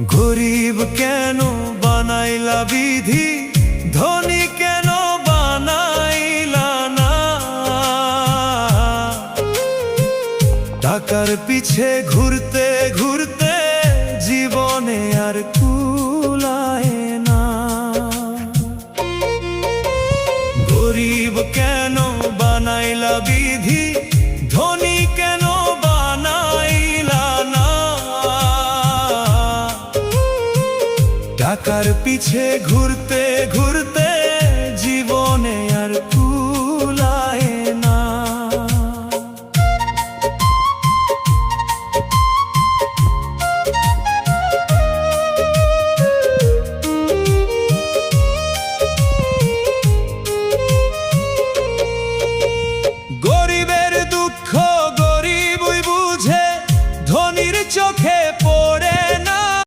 গরিব কেন বানাইলা বিধি, ধনী কেন বানাইলা না? টাকার পিছে ঘুরতে ঘুরতে জীবনে আর কুলায় না। গরিব কেন বানাইলা বিধি, ধনী কেন বানাইলা না? টাকার পিছে ঘুরতে ঘুরতে